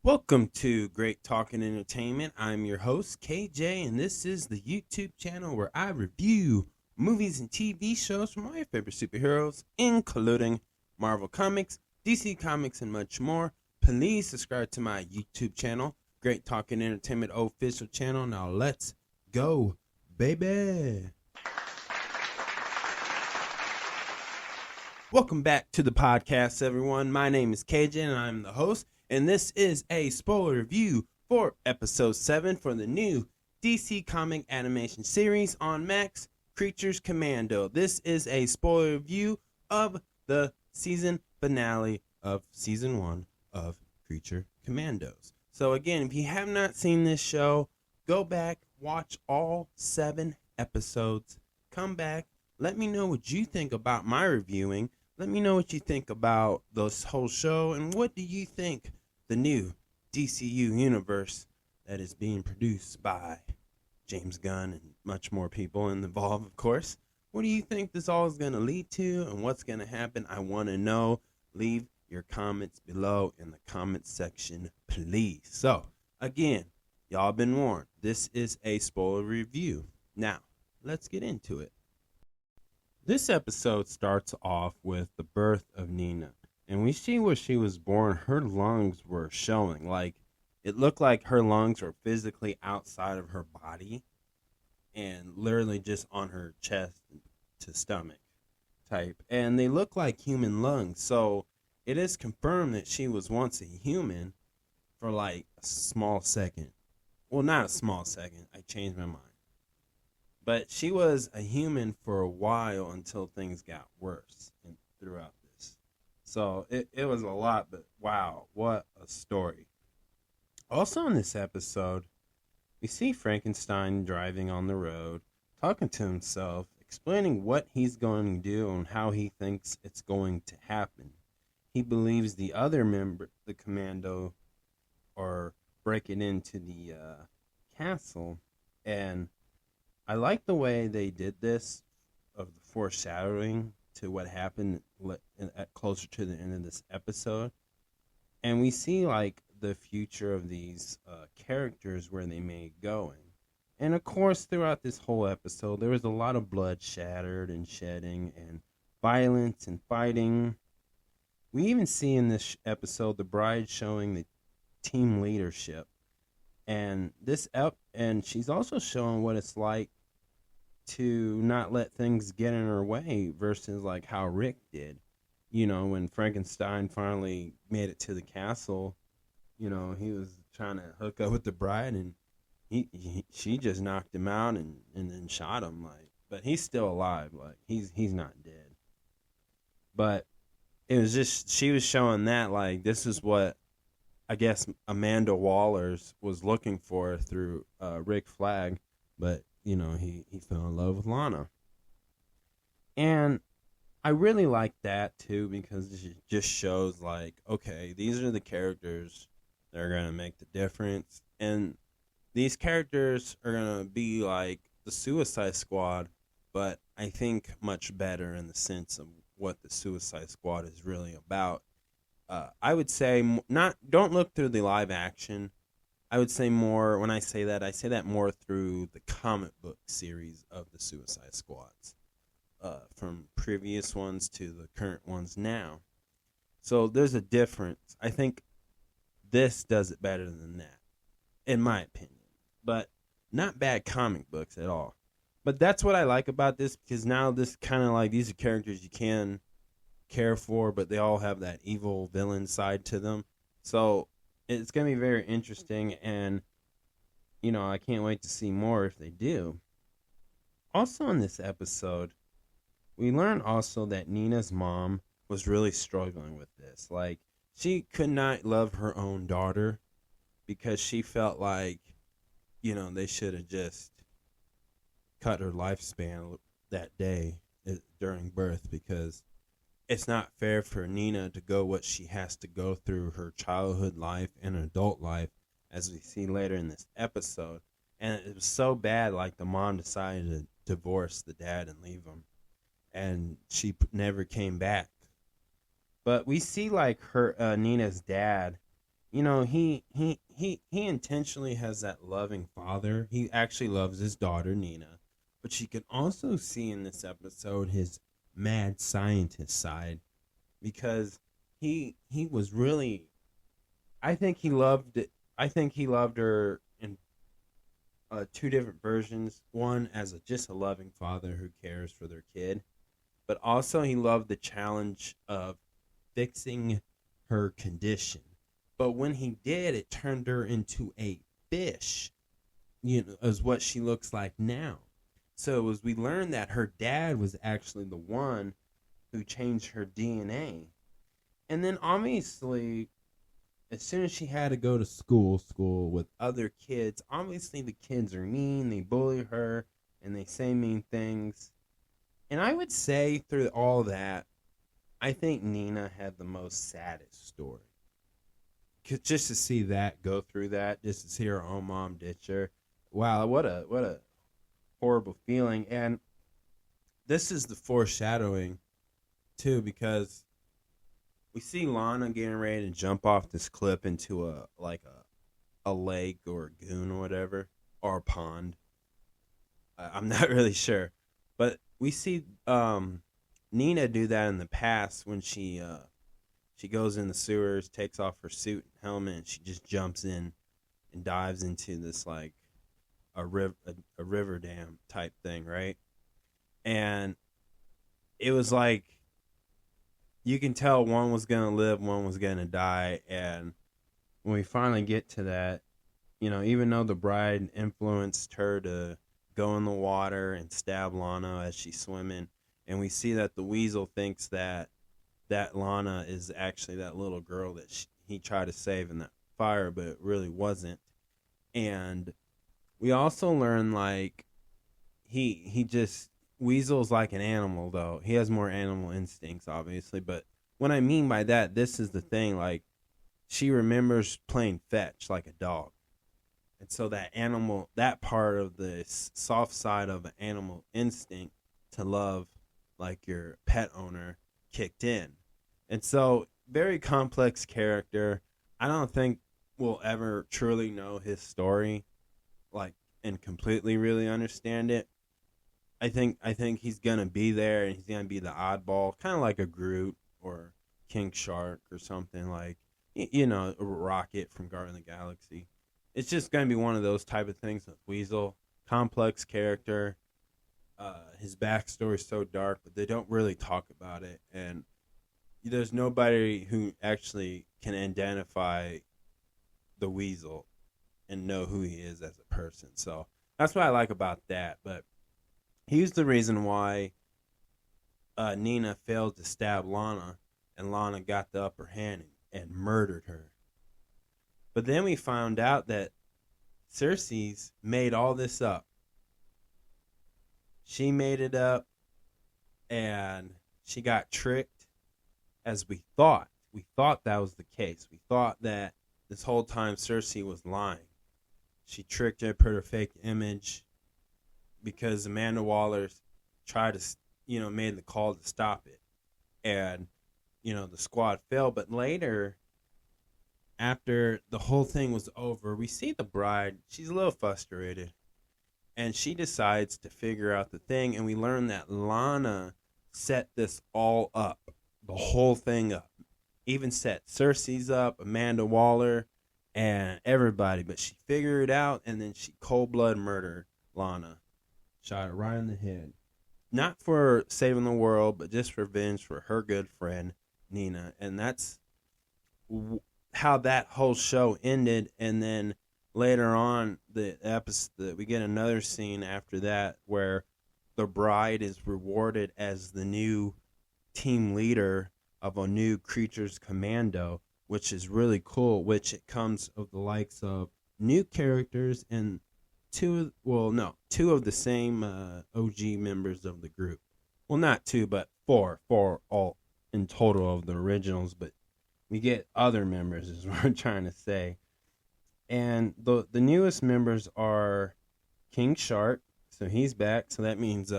Welcome to Great Talking Entertainment. I'm your host, KJ, and this is the YouTube channel where I review movies and TV shows from my favorite superheroes, including Marvel Comics, DC Comics, and much more. Please subscribe to my YouTube channel, Great Talking Entertainment official channel. Now let's go, baby. Welcome back to the podcast, everyone. My name is KJ, and I'm the host. And this is a spoiler review for episode 7 for the new DC comic animation series on Max, Creatures Commando. This is a spoiler review of the season finale of season 1 of Creature Commandos. So again, if you have not seen this show, go back, watch all 7 episodes, come back, let me know what you think about my reviewing. Let me know what you think about this whole show, and what do you think the new DCU universe that is being produced by James Gunn and much more people involved, of course. What do you think this all is going to lead to, and what's going to happen? I want to know. Leave your comments below in the comments section, please. So, again, y'all been warned. This is a spoiler review. Now, let's get into it. This episode starts off with the birth of Nina. And we see where she was born, her lungs were showing. Like, it looked like her lungs were physically outside of her body and literally just on her chest to stomach type. And they look like human lungs. So it is confirmed that she was once a human for like a small second. Well, not a small second. I changed my mind. But she was a human for a while until things got worse and throughout. So it was a lot, but wow, what a story. Also in this episode, we see Frankenstein driving on the road, talking to himself, explaining what he's going to do and how he thinks it's going to happen. He believes the other member, the commando, are breaking into the castle. And I like the way they did this, of the foreshadowing to what happened at closer to the end of this episode. And we see like the future of these characters, where they may go in. And of course, throughout this whole episode, there was a lot of blood shattered and shedding and violence and fighting. We even see in this episode the bride showing the team leadership, and and she's also showing what it's like to not let things get in her way, versus like how Rick did. You know, when Frankenstein finally made it to the castle, you know, he was trying to hook up with the bride, and she just knocked him out and then shot him. Like, but he's still alive. Like, he's not dead. But it was just, she was showing that, like, this is what I guess Amanda Waller's was looking for through Rick Flag, but you know, he fell in love with Lana. And I really like that too, because it just shows like, okay, these are the characters that are going to make the difference. And these characters are going to be like the Suicide Squad, but I think much better in the sense of what the Suicide Squad is really about. I would say don't look through the live action. I would say more, when I say that more through the comic book series of the Suicide Squads, from previous ones to the current ones now. So there's a difference. I think this does it better than that, in my opinion. But not bad comic books at all. But that's what I like about this, because now this kind of like, these are characters you can care for, but they all have that evil villain side to them. So it's going to be very interesting, and, you know, I can't wait to see more if they do. Also in this episode, we learn also that Nina's mom was really struggling with this. Like, she could not love her own daughter, because she felt like, you know, they should have just cut her lifespan that day during birth, because it's not fair for Nina to go what she has to go through her childhood life and adult life, as we see later in this episode. And it was so bad, like the mom decided to divorce the dad and leave him, and she never came back. But we see like her Nina's dad he intentionally has that loving father. He actually loves his daughter Nina, but you can also see in this episode his mad scientist side, because he was really, I think he loved it. I think he loved her in two different versions. One as just a loving father who cares for their kid, but also he loved the challenge of fixing her condition. But when he did, it turned her into a fish, is what she looks like now. So as we learned that her dad was actually the one who changed her DNA. And then obviously, as soon as she had to go to school with other kids, obviously the kids are mean, they bully her, and they say mean things. And I would say through all that, I think Nina had the most saddest story. 'Cause just to see that go through that, just to see her own mom ditch her, wow, what a horrible feeling. And this is the foreshadowing too, because we see Lana getting ready to jump off this cliff into a lake or a goon or whatever, or a pond. I'm not really sure, but we see Nina do that in the past when she goes in the sewers, takes off her suit and helmet, and she just jumps in and dives into this like a river dam type thing, right? And it was like you can tell one was gonna live, one was gonna die, and when we finally get to that, even though the bride influenced her to go in the water and stab Lana as she's swimming, and we see that the weasel thinks that Lana is actually that little girl that he tried to save in that fire, but it really wasn't. And we also learn like he just Weasel's like an animal, though. He has more animal instincts, obviously. But what I mean by that, this is the thing, like, she remembers playing fetch like a dog. And so that animal, that part of the soft side of an animal instinct to love like your pet owner kicked in. And so, very complex character. I don't think we'll ever truly know his story, like, and completely really understand it. I think he's gonna be there, and he's gonna be the oddball, kind of like a Groot or King Shark or something, like a Rocket from Guardians of the Galaxy. It's just gonna be one of those type of things with Weasel. Complex character. His backstory is so dark, but they don't really talk about it, and there's nobody who actually can identify the Weasel and know who he is as a person. So that's what I like about that. But he's the reason why Nina failed to stab Lana, and Lana got the upper hand and murdered her. But then we found out that Cersei's made all this up. She made it up, and she got tricked, as we thought. We thought that was the case. We thought that this whole time Cersei was lying. She tricked her, put her fake image, because Amanda Waller tried to, made the call to stop it. And, the squad failed. But later, after the whole thing was over, we see the bride. She's a little frustrated. And she decides to figure out the thing. And we learn that Lana set this all up. The whole thing up. Even set Cersei's up, Amanda Waller, and everybody. But she figured it out, and then she cold-blood murdered Lana. Shot her right in the head. Not for saving the world, but just revenge for her good friend, Nina. And that's how that whole show ended. And then later on, the episode, we get another scene after that where the bride is rewarded as the new team leader of a new Creatures Commando, which is really cool, which it comes of the likes of new characters and two of the same OG members of the group. Well, not two, but four all in total of the originals, but we get other members is what I'm trying to say. And the newest members are King Shark, so he's back, so that means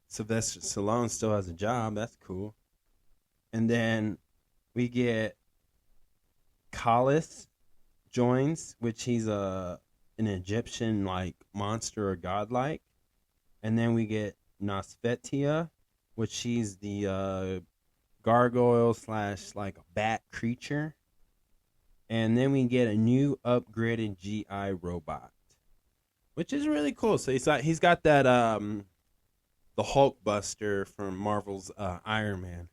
Sylvester Stallone still has a job. That's cool. And then we get Collis, joins, which he's an Egyptian like monster or godlike, and then we get Nosfertia, which she's the gargoyle slash like a bat creature, and then we get a new upgraded GI robot, which is really cool. So he's got that the Hulk Buster from Marvel's Iron Man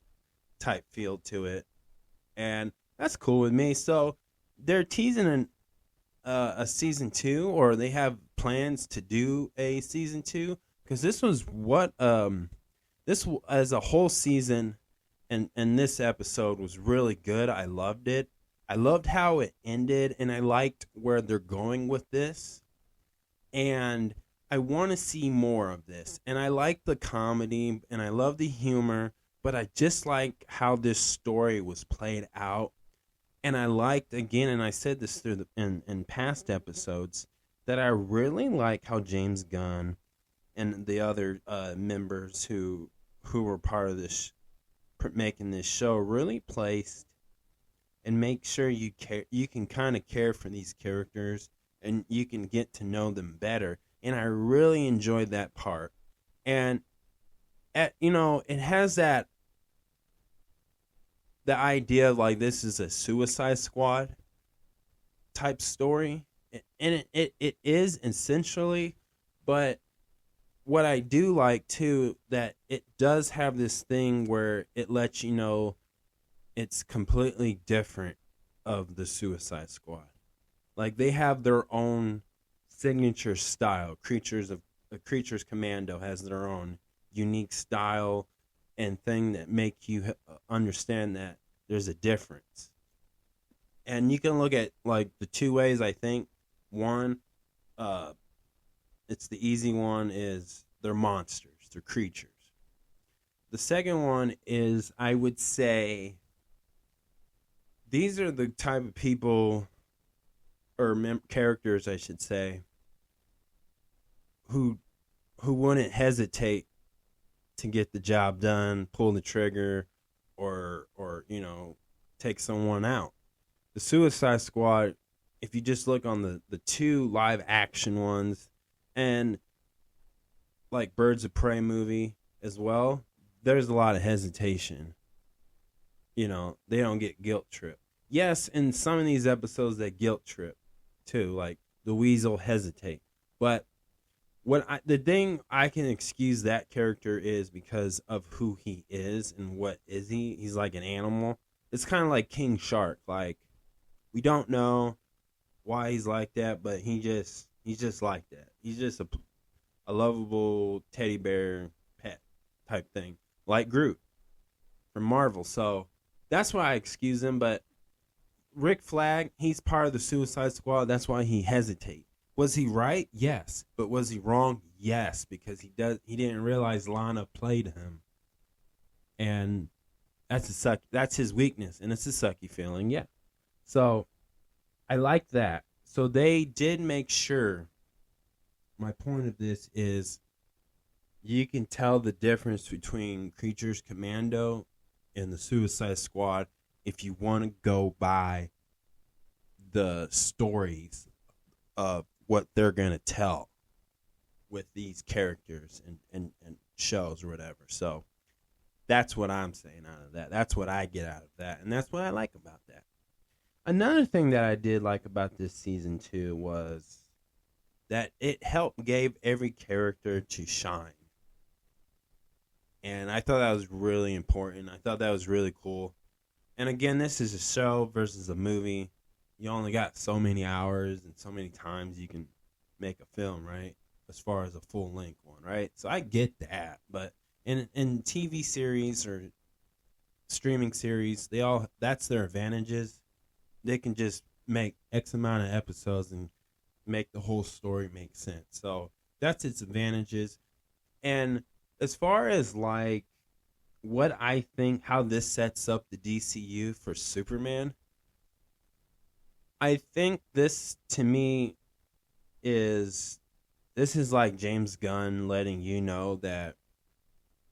type feel to it, and that's cool with me. So they're teasing a season 2, or they have plans to do a season 2, because this was what this as a whole season, and this episode was really good. I loved it. I loved how it ended, and I liked where they're going with this, and I want to see more of this. And I like the comedy, and I love the humor, but I just like how this story was played out. And I liked, again, and I said this through in past episodes, that I really like how James Gunn and the other members who were part of this, making this show, really placed and make sure you can kind of care for these characters, and you can get to know them better. And I really enjoyed that part. And it has that the idea of like this is a Suicide Squad type story, and it is essentially, but what I do like too, that it does have this thing where it lets you know it's completely different of the Suicide Squad. Like they have their own signature style. Creatures Commando has their own unique style and thing that make you understand that there's a difference. And you can look at like the two ways, I think. One, it's the easy one, is they're monsters, they're creatures. The second one is, I would say, these are the type of people, or characters, I should say, who wouldn't hesitate to get the job done, pull the trigger, or take someone out. The Suicide Squad, if you just look on the two live action ones, and like Birds of Prey movie as well, there's a lot of hesitation. They don't get guilt tripped. Yes, in some of these episodes they guilt trip too, like the Weasel hesitate. But the thing I can excuse that character is because of who he is and what is he. He's like an animal. It's kind of like King Shark. Like, we don't know why he's like that, but he's just like that. He's just a lovable teddy bear pet type thing, like Groot from Marvel. So that's why I excuse him. But Rick Flag, he's part of the Suicide Squad. That's why he hesitates. Was he right? Yes. But was he wrong? Yes, because he didn't realize Lana played him. And that's his weakness, and it's a sucky feeling, yeah. So I like that. So they did make sure. My point of this is, you can tell the difference between Creatures Commando and the Suicide Squad if you want to go by the stories of what they're going to tell with these characters and shows or whatever. So that's what I'm saying out of that. That's what I get out of that. And that's what I like about that. Another thing that I did like about this season 2 was that it gave every character to shine. And I thought that was really important. I thought that was really cool. And again, this is a show versus a movie. You only got so many hours and so many times you can make a film, right? As far as a full-length one, right? So I get that. But in TV series or streaming series, that's their advantages. They can just make X amount of episodes and make the whole story make sense. So that's its advantages. And as far as like what I think, how this sets up the DCU for Superman, I think this, to me, this is like James Gunn letting you know that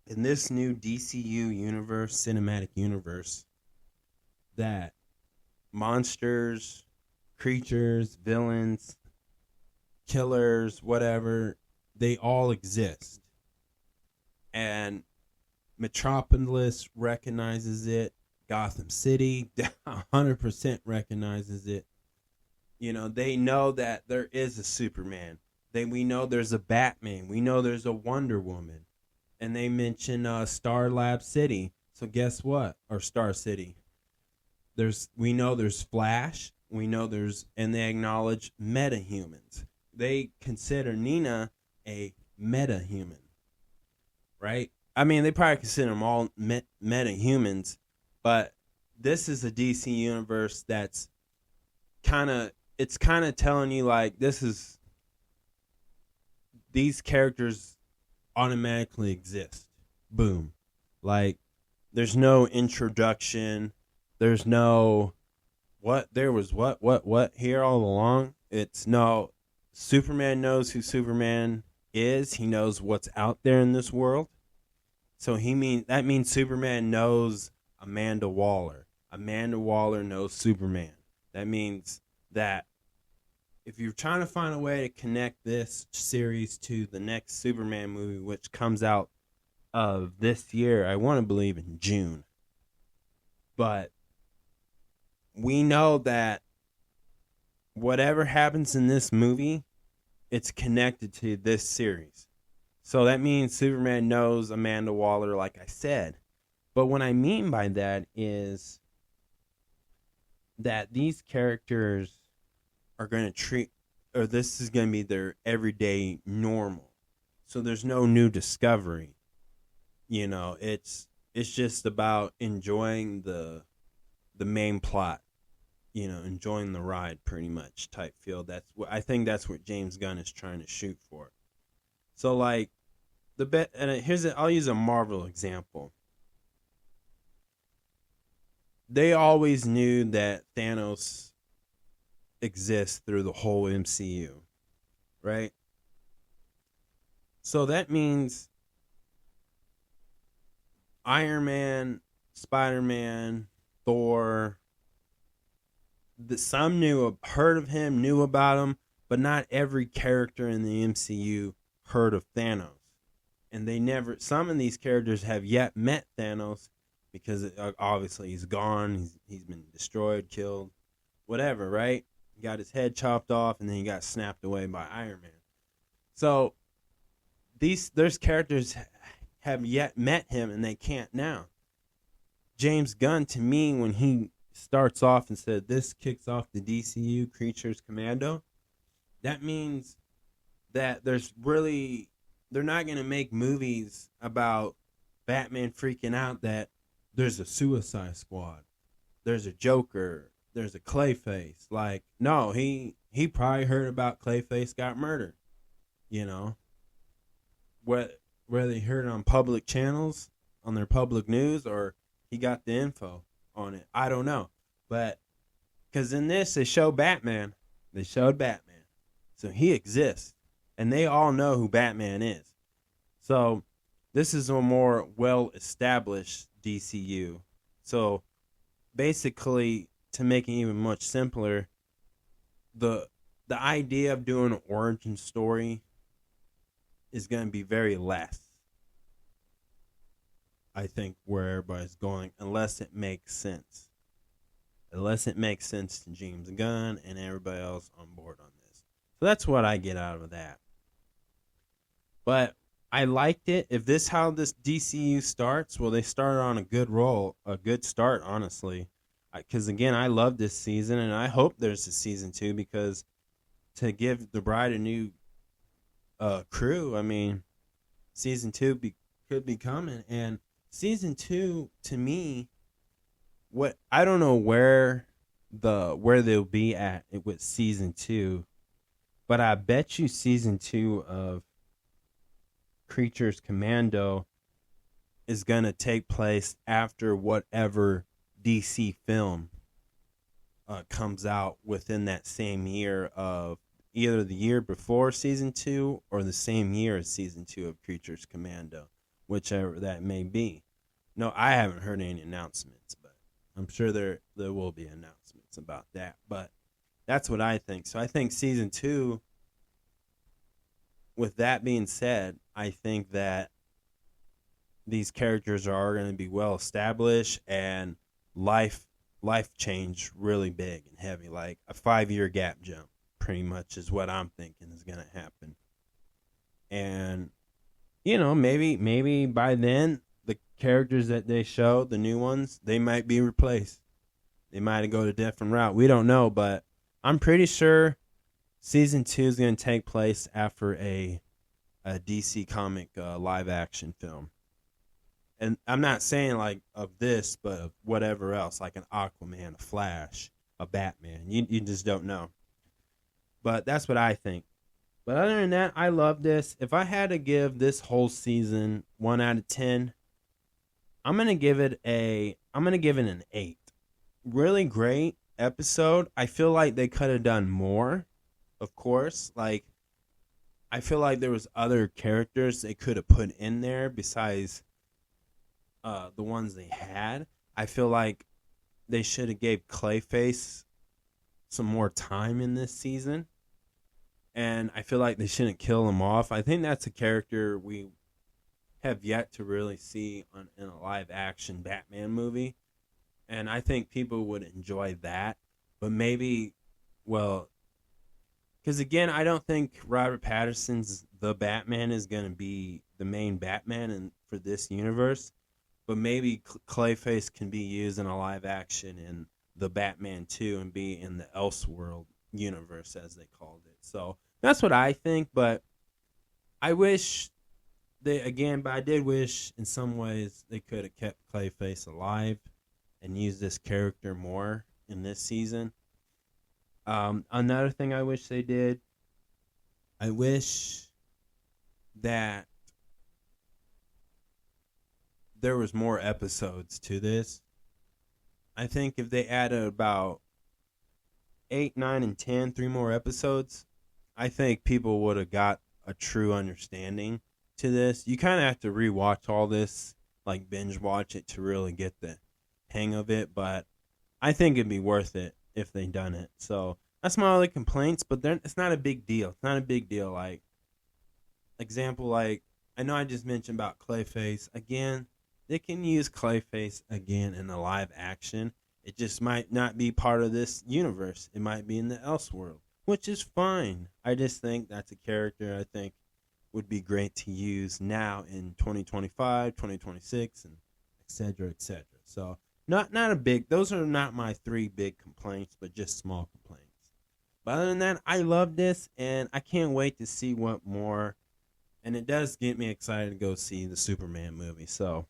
in this new DCU cinematic universe, that monsters, creatures, villains, killers, whatever, they all exist. And Metropolis recognizes it. Gotham City 100% recognizes it. You know, they know that there is a Superman. We know there's a Batman. We know there's a Wonder Woman. And they mention Star Lab City. So guess what? Or Star City. We know there's Flash. We know and they acknowledge metahumans. They consider Nina a metahuman, right? I mean, they probably consider them all metahumans, but this is a DC universe that's kind of telling you, like, these characters automatically exist. Boom. Like, there's no introduction. There's no there was what here all along. It's no, Superman knows who Superman is. He knows what's out there in this world. So that means Superman knows Amanda Waller. Amanda Waller knows Superman. That means that if you're trying to find a way to connect this series to the next Superman movie, which comes out of this year, I want to believe in June. But we know that whatever happens in this movie, it's connected to this series. So that means Superman knows Amanda Waller, like I said. But what I mean by that is that these characters are going to this is going to be their everyday normal. So there's no new discovery. You know, it's just about enjoying the main plot. You know, enjoying the ride, pretty much, type feel. I think that's what James Gunn is trying to shoot for. So, like, I'll use a Marvel example. They always knew that Thanos exists through the whole MCU, right? So that means Iron Man, Spider-Man, Thor, some heard of him, knew about him, but not every character in the MCU heard of Thanos. And some of these characters have yet met Thanos because obviously he's gone, he's been destroyed, killed, whatever, right? He got his head chopped off and then he got snapped away by Iron Man. So there's characters have yet met him and they can't now. James Gunn, to me, when he starts off and said this kicks off the DCU Creatures Commando, that means that they're not going to make movies about Batman freaking out that there's a Suicide Squad, there's a Joker, there's a Clayface. Like, no, he probably heard about Clayface got murdered, you know, whether he heard it on public channels, on their public news, or he got the info on it. I don't know. But because in this, they showed Batman. So he exists. And they all know who Batman is. So this is a more well-established DCU. So basically, to make it even much simpler, the idea of doing an origin story is going to be very less, I think, where everybody's going, unless it makes sense. Unless it makes sense to James Gunn and everybody else on board on this. So that's what I get out of that. But I liked it. If this how this DCU starts, well, they started on a good start, honestly. Because, again, I love this season, and I hope there's a season 2, because to give the Bride a new crew, I mean, season 2 could be coming. And season 2, to me, I don't know where they'll be at with season 2, but I bet you season 2 of Creatures Commando is going to take place after whatever DC film comes out within that same year of either the year before season 2 or the same year as season 2 of Creatures Commando, whichever that may be. No, I haven't heard any announcements, but I'm sure there will be announcements about that. But That's what I think. So I think season 2, with that being said, I think that these characters are going to be well established, and life change really big and heavy, like a 5-year gap jump pretty much is what I'm thinking is going to happen. And maybe by then the characters that they show, the new ones, they might be replaced. They might go a different route. We don't know, but I'm pretty sure season 2 is going to take place after a DC comic live action film. And I'm not saying like of this, but of whatever else, like an Aquaman, a Flash, a Batman. You just don't know. But that's what I think. But other than that, I love this. If I had to give this whole season 1 out of 10, I'm gonna give it an 8. Really great episode. I feel like they could have done more, of course. Like, I feel like there was other characters they could have put in there besides the ones they had. I feel like they should have gave Clayface some more time in this season. And I feel like they shouldn't kill him off. I think that's a character we have yet to really see in a live action Batman movie. And I think people would enjoy that. But maybe, well, because again, I don't think Robert Pattinson's The Batman is going to be the main Batman for this universe. But maybe Clayface can be used in a live action in The Batman 2 and be in the Elseworld universe, as they called it. So that's what I think. But I wish but I did wish in some ways they could have kept Clayface alive and used this character more in this season. Another thing I wish they did, I wish that there was more episodes to this. I think if they added about 8, 9, and 10, 3 more episodes, I think people would have got a true understanding to this. You kind of have to rewatch all this, like binge watch it to really get the hang of it, but I think it'd be worth it if they done it. So that's my only complaints, but it's not a big deal. It's not a big deal. Like, example, like, I know I just mentioned about Clayface. Again, they can use Clayface again in the live action. It just might not be part of this universe. It might be in the Elseworld, which is fine. I just think that's a character I think would be great to use now in 2025, 2026, and et cetera, et cetera. So not a big, those are not my 3 big complaints, but just small complaints. But other than that, I love this, and I can't wait to see what more. And it does get me excited to go see the Superman movie. So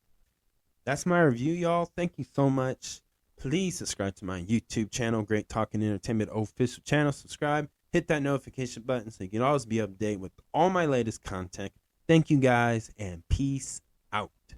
that's my review, y'all. Thank you so much. Please subscribe to my YouTube channel, Great Talking Entertainment official channel. Subscribe. Hit that notification button so you can always be updated with all my latest content. Thank you guys, and peace